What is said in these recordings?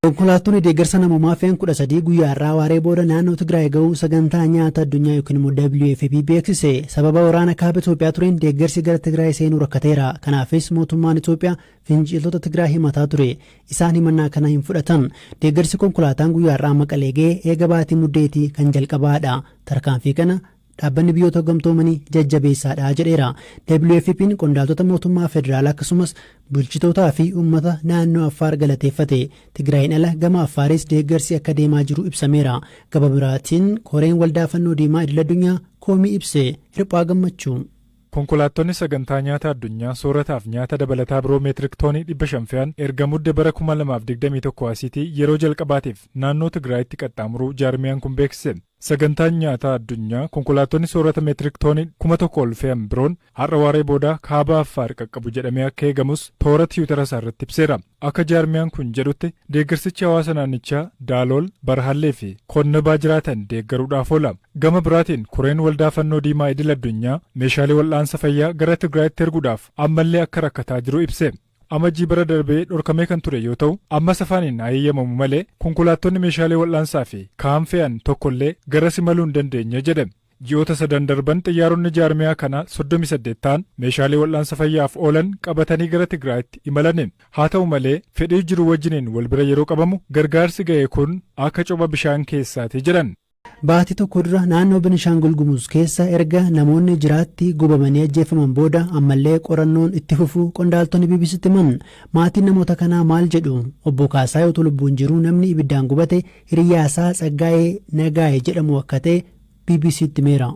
Konkolaattonni deeggarsa namoomaa fe'an 13 guyyaa irraa waaree booda naannoo Tigraay ga'uu sagantaa nyaata addunyaa yookiin immoo WFP beeksise. Sababa waraana kaaba Itoophiyaa tureen deeggarsi gara Tigraay seenuu rakkateera. Kanaafis mootummaan Itoophiyaa finciltoota Tigraay himataa ture. Isaan himannaa kana hin fudhatan. Deeggarsi konkolaataan guyyaa irraa Maqalee ga'ee eega baatii muddeetii kan jalqabaadha. Tarkaanfii kana dhaabbanni biyyoota gamtoomanii jajjabeessaadha jedheera. WFP'n qondaaltota mootummaa federaalaa akkasumas bulchitootaa fi uummata naannoo Affaar galateeffate. Tigraayin ala gama Affaaris deeggarsi akka deemaa jiru ibsameera. Gaba biraatiin koreen waldaa fannoo diimaa idil addunyaa koomii ibse. Hirphaa gammachuu. Konkolaattonni sagantaa nyaata addunyaa soorataaf nyaata dabalataa biroo meetirik toonii 500 fe'an erga mudde bara 2021 asiitii yeroo jalqabaatiif naannoo Tigraayitti qaxxaamuruu jaarmiyaan kun beeksise. Sagantaan nyaata addunyaa konkolaattonni soorata meetirik toonii 1000 ol fe'an biroon har'a waaree booda kaaba Affaar qaqqabu jedhamee akka eegamus toora tiwutara isaa irratti ibseera. Akka jaarmiyaan kun jedhutti deeggarsichi hawaasa naannichaa Daalool, Barhallee fi Konnabaa jiraatan deeggaruudhaaf oola. Gama biraatiin koreen waldaa fannoo diimaa idil addunyaa meeshaalee wal'aansa fayyaa gara Tigraayitti erguudhaaf ammallee akka rakkataa jiru ibse. Amajjii bara darbee dhorkamee kan ture yoo ta'u ammas afaaniin hayyamamu malee konkolaattonni meeshaalee wal'aansaa fi kaan fe'an tokkollee garas imaluu hin dandeenye jedhe. Ji'oota sadan darban xiyyaaronni jaarmiyaa kana 38 ta'an meeshaalee wal'aansa fayyaaf oolan qabatanii gara Tigraayitti imalan. Haa ta'u malee fedhii jiru wajjiniin wal bira yeroo qabamu gargaarsi ga'e kun akka copha bishaan keessaati jedhan. Baatii tokko dura naannoo Beenishaangul Gumuz keessa erga namoonni jiraatti gubamanii ajjeefaman booda ammallee qorannoon itti fufuu qondaaltonni BBC'tti himan. Maatiin namoota kanaa maal jedhu? Obbo Kaasaa yoo lubbuun jiru namni ibiddaan gubate Hiriyaasaa Tsaggaayee Nagaayee jedhamu akka ta'e BBC'tti himeera.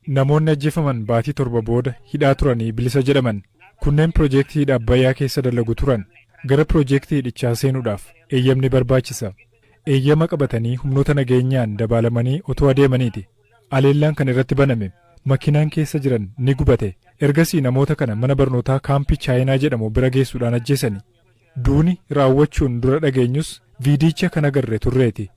Namoonni ajjeefaman baatii torba booda hidhaa turanii bilisa jedhaman. Kunneen piroojeektii hidha Abbayyaa keessa dalagu turan. Gara piroojeektii hidhichaa seenuudhaaf eeyyamni barbaachisa. Eeyyama qabatanii humnoota nageenyaan dabaalamanii otoo adeemaniiti. Aleellaan kan irratti baname makiinaan keessa jiran ni gubate. Ergasii namoota kana mana barnootaa kaampii Chaayinaa jedhamu bira geessuudhaan ajjeesani. Duuni raawwachuun dura dhageenyus viidicha kan agarre turreeti.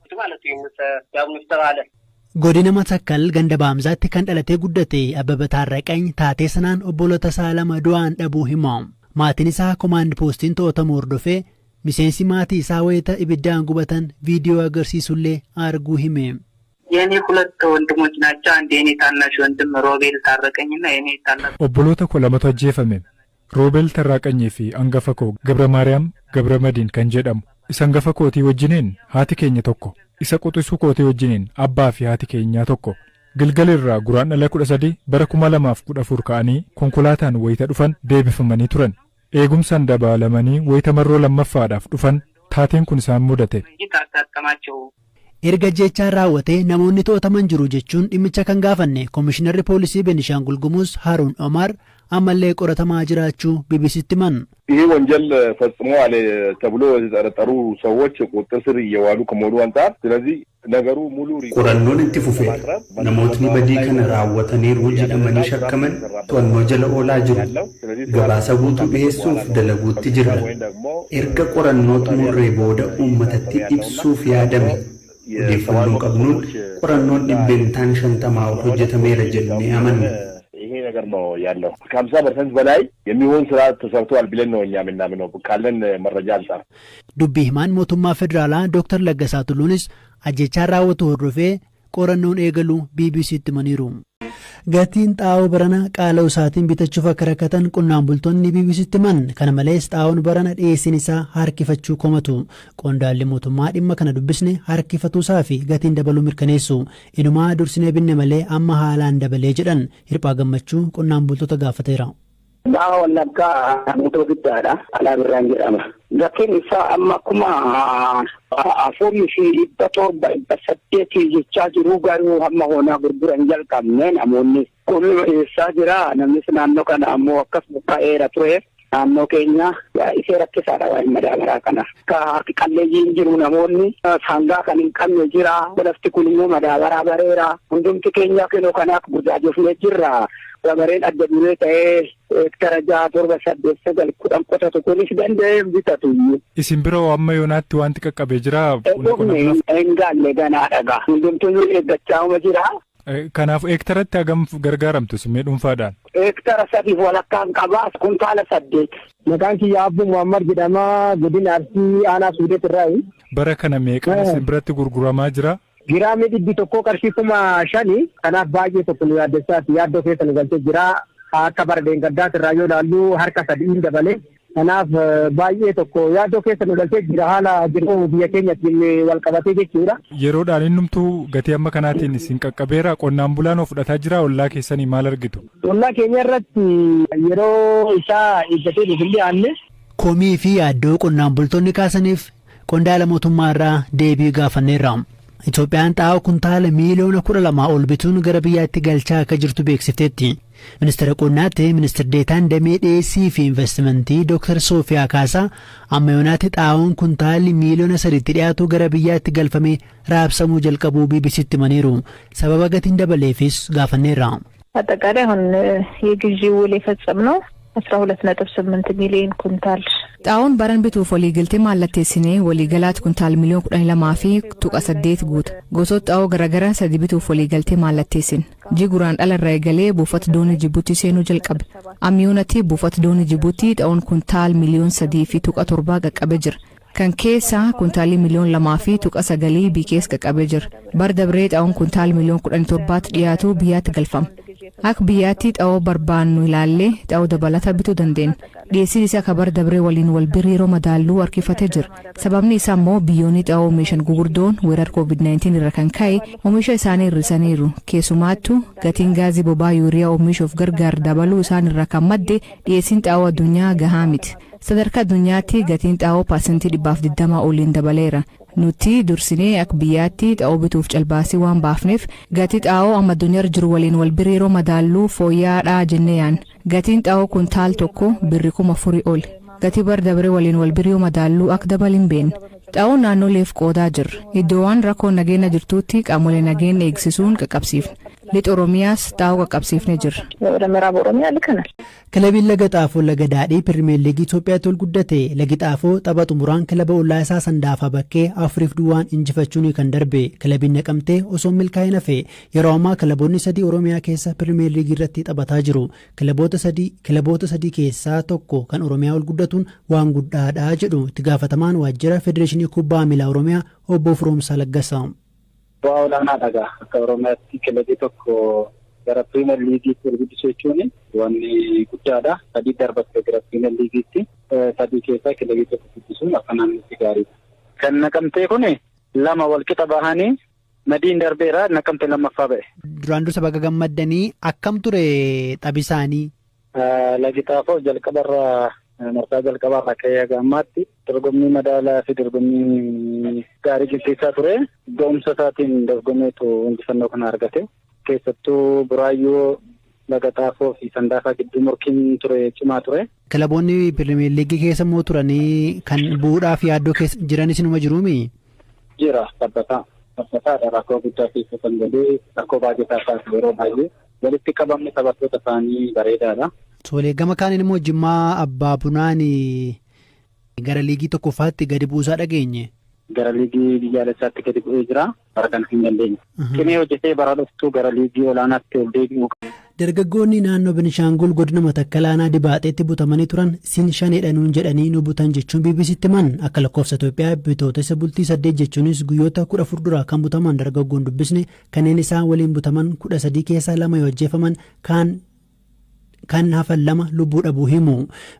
Godina Matakkal ganda Baamzaatti kan dhalatee guddate Abbabaa Taarraqany taatee sanaan obbolota isaa lama du'aan dhabuu hima. Maatiin isaa komaand poostiin to'atamu hordofee miseensi maatii isaa wayita ibiddaan gubatan viidiyoo agarsiisullee arguu hime. Obboloota koo lamatu ajjeefame. Roobeel Tarraaqanyii fi hangafa koo Gabra Maariyaam Gabra Madiin kan jedhamu. Isa hangafa kootii wajjiniin haati keenya tokko. Isa quxisuu kootii wajjiniin abbaa fi haati keenyaa tokko. Gilgalirraa guraandhala 13 bara 2014 ka'anii konkolaataan wayita dhufan deebifamanii turan. Eegumsaan dabaalamanii wayita marroo lammaffaadhaaf dhufan taateen kun isaan mudate. Erga jechaan raawwatee namoonni to'ataman jiru jechuun dhimmicha kan gaafanne Komishinarri Poolisii Beenishaangul Gumuz Haruun Omar ammallee qoratamaa jiraachuu BBC'tti himan. ይሄ ወንጀል ፈጽመዋል ተብሎ የተጠረጠሩ ሰዎች ቁጥጥር ስር እየዋሉ ከመሆኑ አንፃር ስለዚህ ነገሩ ሙሉ ቆራኖን itti fufee namootni badii kana raawwataniiru jedhamanii shakkaman to'annoo jala oolaa jiru. Gabaasa guutuu dhiyeessuuf dalaguutti jirra. Erga qorannoo xumurree booda uummatatti ibsuuf yaadame. Odeeffannoo qabnuun qorannoon dhibbeentaan 50 ol hojjetameera jennee amanna. ይሄ ነገር ነው ያለው። ከ50% በላይ የሚሆን ስራ ተሰርቷል ብለን ነው እኛ የምናምነው ካለን መረጃ አንፃር። ዱቢ ሂማን ሞቱማ ፌደራላ ዶክተር ለገሳ ቱሉንስ ajjechaan raawwatu hordofee qorannoon eegalu BBC'tti himaniiru. Gatiin xaa'oo barana qaala'uu isaatiin bitachuuf akka rakkatan qonnaan bultoonni BBC'tti himan. Kana malees xaa'oon barana dhiyeessiin isaa harkifachuu komatu. Qondaalli mootummaa dhimma kana dubbisne harkifatuusaa fi gatiin dabaluu mirkaneessu. Inumaa dursinee binne malee amma haalaan dabalee jedhan Hirphaa Gammachuu qonnaan bultoota gaafateera. Ba'aa wallaggaa namoota guddaadha. Alaa birraan jedhama. Gatiin isaa amma akkuma 4,700 jechaa jiru garuu hamma hoonaa gurguran jalqabne namoonni kun eessaa jira. Namnis naannoo kana ammoo akkas buqqa'eera ture. Naannoo keenya isee rakkisaadha waa'ee madaabaraa kana. Akka qalleeyyiin jiru namoonni sangaa kan hin qabne jira. Lafti kun immoo madaabaraa bareera. Hundumti keenya kenoo kanaaf burjaajofnee jirra. Gabareen adda duree ta'ee hektara 6-7-9 qotatu kunis danda'ee bitatu. Isin biroo amma yoonaatti wanti qaqqabee jira. Hin gaalle ganaa dhagaa. Hundumtuu eeggachaa jira. Kanaaf heektaratti hagam gargaaramtu simmee dhuunfaadhaan? Heektara 3 walakkaan qabaa kuntaala 8. Maqaan kiyya Abbu Muhammad jedhama godina Arsii aanaa Suudeet irraayi. Bara kana meeqaan isin biratti gurguramaa jira? Giraamii 100 qarshii 5,000 kanaaf baay'ee tokko nu yaaddessaati yaaddoo keessa nu galchee jira akka bara deengaddaas irraa yoo ilaallu harka 3 dabalee kanaaf baay'ee tokko yaaddoo keessa nu galchee jira haala jiru biyya keenyatti wal qabatee jechuudha. Yeroodhaan innumtuu gatii amma kanaatiin isin qaqqabeera qonnaan bulaan of fudhataa jira ollaa keessanii maal argitu? Ollaa keenya irratti yeroo isaa eeggatee nuuf hin dhiyaanne. Komii fi yaaddoo qonnaan bultoonni kaasaniif qondaala mootummaa irraa deebii gaafanneerra. Itoophiyaan xaa'oo kuntaala miiliyoona 12 ol bituun gara biyyaatti galchaa akka jirtu beeksifteetti. Ministeera qonnaatti ministeer deetaan damee dhiyeessii fi investimentii Dr. Soofiyaa Kaasaa amma yoonaatti xaa'oon kuntaalli miiliyoona 3tti dhiyaatu gara biyyaatti galfamee raabsamuu jalqabuu BBC'tti himaniiru. Sababa gatiin dabaleefis gaafanneerra. አጠቃላይ አሁን የግዢ ውል የፈጸምነው 12.8 ሚሊዮን ኩንታል xaa'oon baran bituuf waliigaltee mallatteessinee waliigalaatti kuntaal miliyoona 12 fi tuqa 8 guuta. Gosoota xaa'oo garaagaraa 3 bituuf waliigaltee mallatteessin. Jiguraan dhalarraa eegalee buufata doonii Jibuutii seenuu jalqabe. Ammiyoonatti buufata doonii Jibuutii xaa'oon kuntaal miliyoona 3 fi tuqa 7 qaqqabee jira. Kan keessaa kuntaalli miliyoona 2 fi tuqa 9 bikees qaqqabee jira. Bara dabree xaa'oon kuntaal miliyoona 17 dhiyaatu biyyaatti galfama. Akka biyyaatti xaa'oo barbaannu ilaallee xaa'oo dabalata bituu dandeenya. Dhiyeessiin isaa akka bara dabree waliin wal bira yeroo madaaluu harkifatee jira. Sababni isaa immoo biyyoonni xaa'oo oomishan gugurdoon weerara COVID-19 irra kan ka'e oomisha isaanii hir'isaniiru. Keessumaattuu gatiin gaazii boba'aa yuuriyaa oomishuuf gargaaru dabaluu isaan irraa kan madde dhiyeessiin xaa'oo addunyaa gahaa miti. Sadarkaa addunyaatti gatiin xaa'oo parsantii 120 oliin dabaleera. Nuti dursinee akka biyyaatti xaa'oo bituuf calbaasii waan baafneef gatii xaa'oo amma addunyaarra jiru waliin wal bira yeroo madaaluu fooyya'aadhaa jennee yaadna. Gatiin xaa'oo kuntaal tokko birri 4,000 oli. Gatii bara dabree waliin wal bira yoo madaaluu akka dabalin beekna. Xaa'oo naannoleef qoodaa jirra. Iddoowwan rakkoo nageenya jirtuutti qaamolee nageenya eegsisuun qaqqabsiifna. Lixa Oromiyaas xaa'oo qaqqabsiifnee jirra. ወደ ምዕራብ ኦሮሚያ ልከናል። Kilabiin laga xaafoo laga daadhii pirimeer liigii Itoophiyaatti ol guddate lagi xaafoo tapha xumuraan kilaba ollaa isaa Sandaafaa bakkee 4-2 injifachuun kan darbe kilabiin naqamtee osoo milkaa'in hafe yeroo ammaa kilaboonni 3 Oromiyaa keessa pirimeer liigii irratti taphataa jiru. Kilaboota 3 keessaa tokko kan Oromiyaa ol guddatuun waan guddaadha jedhu itti gaafatamaan waajjira Federeeshinii Kubbaa Miilaa Oromiyaa obbo Firoomsaa Laggasaa. Bu'aa olaanaadha akka Oromiyaatti kilabii tokko gara pirimeer liigiitti ol guddisuu jechuun wanni guddaadha. 3 darbattee gara pirimeer liigiitti 3 keessaa kilabii tokko guddisuun akka naannotti gaariidha. Kan naqamtee kun 2 wal qixa bahanii madiin darbeera naqamtee lammaffaa ba'e. Duraan dursa baga gammaddanii akkam ture taphisaanii? Lagi xaafoo jalqabarraa marsaa jalqabarraa ka'ee gammaatti dorgommii madaalaa fi dorgommii gaarii gaggeessaa ture. Ga'umsa isaatiin dorgommeetu injifannoo kana argate. Keessattuu Buraayyoo laga xaafoo fi Sandaafaa gidduu morkiin ture cimaa ture. Kilaboonni pirimeer liigii keessa immoo turanii kan bu'uudhaaf yaaddoo keessa jiranis inuma jiruumi? Jira taphataadha rakkoo guddaa keessa kan galee rakkoo baay'ataa taasisu yeroo baay'ee walitti qabamni taphattoota isaanii bareedaadha. Tolee gama kaaniin immoo Jimmaa Abbaa Bunaan gara liigii tokkoffaatti gadi buusaa dhageenye. Gara liigii biyyaalessaatti gadi bu'ee jira. Bara kana hin dandeenye. Cimee hojjetee bara dhuftuu gara liigii olaanaatti ol deebi'u. Dargaggoonni naannoo Benishaangul godina Matakkalaanaa Dibaaxeetti butamanii turan sin shaneedhanuun jedhanii nu butan jechuun BBC'tti himan akka lakkoofsa Itoophiyaa bitootessa bultii 8 jechuunis guyyoota 14 dura kan butaman dargaggoon dubbisne kanneen isaan waliin butaman 13 keessaa 2 yoo ajjeefaman kan hafan 2 lubbuu dhabuu himu.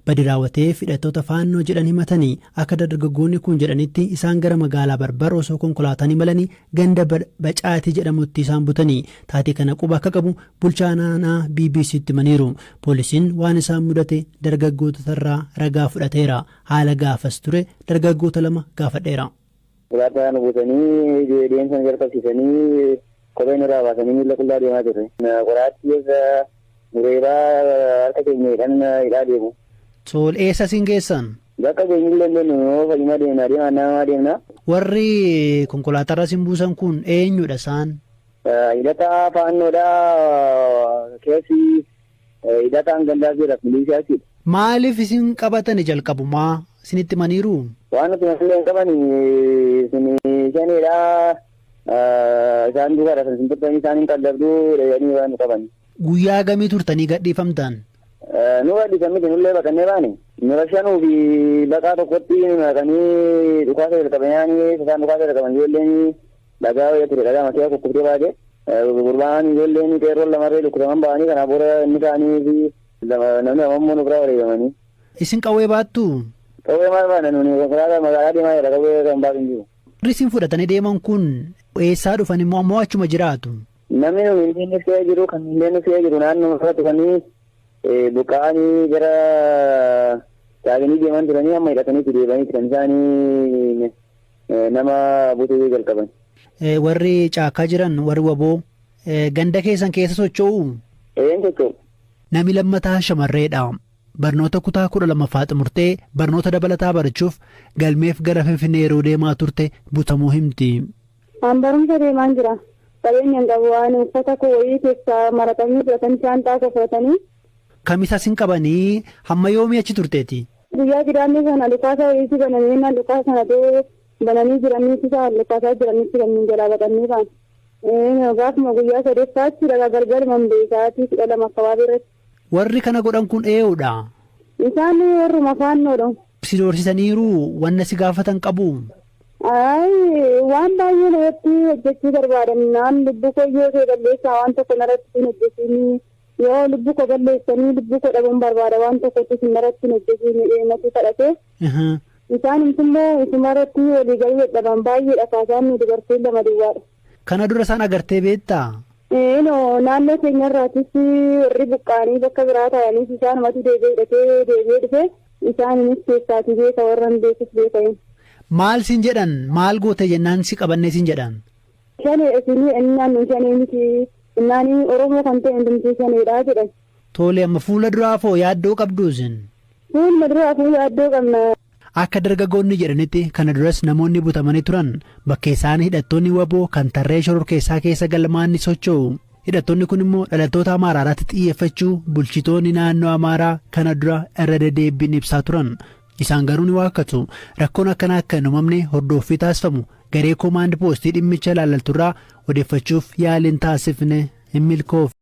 Badi raawwatee hidhattoota faannoo jedhan himatanii akka dargaggoonni kun jedhanitti isaan gara magaalaa Barbar osoo konkolaataan imalanii ganda Bacaatii jedhamutti isaan butanii taatee kana quba akka qabu bulchaa naannoo BBC'tti himaniiru. Poolisiin waan isaan mudate dargaggoota irraa ragaa fudhateera. Haala gaafas ture dargaggoota 2 gaafadheera. Konkolaataan butanii deemsan jalqabsiisanii kopheen irraa baasanii miila qullaa deemaa ture. Qoraattii Mureeraa harka keenyadhaan hidhaa deemu. Sool eessa siin geessan? Bakka keenya illee dandeenyu fayyuma deemna. Warri konkolaataa siin buusan kun eenyudha isaan? Hidhataa faannoodhaa keessi hidhataan gandaa jira miliishaati. Maaliif isin qabatani jalqabumaa isinitti maniiru? Waan nuti illee qaban isin shaneedhaa Isaan duubaadha kan isin turtanii isaaniin qallabduu dheeyanii waan nu qaban. Guyyaa gamii turtanii gadhiifamtan? Nu gadhiifamiti nullee baqannee baane. Nu rashanuu fi baqaa tokkotti naqanii dhukaasa jalqabanii isaan dhukaasa jalqaban ijoolleen dhagaa wayya ture dhagaa makiyaa kukkuftee baate gurbaan ijoolleen qeerroon lamarree lukkutaman ba'anii kanaa booda inni ta'anii fi namni amammoo nu biraa wareegamanii. Isin qawwee baattu? Qawwee maal baana nuni konkolaataa magaalaa deemaa jira qawwee kan baatu hin jiru. Warri isin fudhatanii deeman kun eessaa dhufan immoo ammoo achuma jiraatu? Namni nuyi inni fe'ee jiru kan inni fe'ee jiru naannoo irra dhufanii buqqa'anii gara taa'anii deeman turanii amma hidhataniitti deebanii kan isaanii nama butuu jalqaban. Warri caakkaa jiran warri waboo ganda keessan keessa socho'u? Socho'u. Nami lammataa shamarreedha. Barnoota kutaa 12ffaa xumurtee barnoota dabalataa barachuuf galmeef gara Finfinnee yeroo deemaa turte butamuu himti. An barumsa deemaan jira. Qabeenya hin qabu waan uffata koo wayii keessaa maratanii fudhatanii shaanxaa koo fudhatanii. Kamisa sin qabanii hamma yoomii achi turteeti? Guyyaa jiraanni sana lukaasa wayiitti bananii lukaasa sana bananii jiranitti isaan lukaasaa jiranitti kanneen jalaa baqannee ba'an. Gaafuma guyyaa sadeffaatti dhagaa galgala mambeekaatii 12 akkabaabee irratti. Warri kana godhan kun eenyudha? Isaan warruma faannoodha. Si doorsisaniiru wanna si gaafatan qabu? Waan baay'ee irratti hojjechuu barbaadan naan lubbuu koo yoo ta'e balleessaa waan tokko narratti hin hojjetiin yoo lubbuu koo balleessanii lubbuu koo dhabuun barbaada waan tokkotti hin narratti hin hojjetiin natti kadhate. Isaan immoo isuma irratti walii galii dadhaban baay'eedha kaasaan nu dubartiin lama duwwaadha. Kana dura isaan agartee beektaa? Naannoo keenya irraattis warri buqqaanii bakka biraa taa'anis isaanumatti deebi'ee dhufe isaanis keessaatii beeka warra hin beekus beekayin. Maal sin jedhan maal goote jennaan si qabannee sin jedhan? Shanee isinii innaan shanee miti innaanii Oromoo kan ta'e hundumtuu shaneedha jedhan. Tole amma fuula duraafoo yaaddoo qabdu isin? Fuula duraafuu yaaddoo qabna. Akka dargaggoonni jedhanitti kana duras namoonni butamanii turan bakka isaan hidhattoonni waboo kan tarree shororkeessaa keessa galmaanni socho'u. Hidhattoonni kun immoo dhalattoota Amaaraa irratti xiyyeeffachuu bulchitoonni naannoo Amaaraa kana dura irra deddeebiin ibsaa turan. Isaan garuu ni waakkatu. Rakkoon akkanaa akka hin uumamne hordoffii taasifamu garee koomaand poostii dhimmicha ilaallatturraa odeeffachuuf yaaliin taasifne hin milkoofne.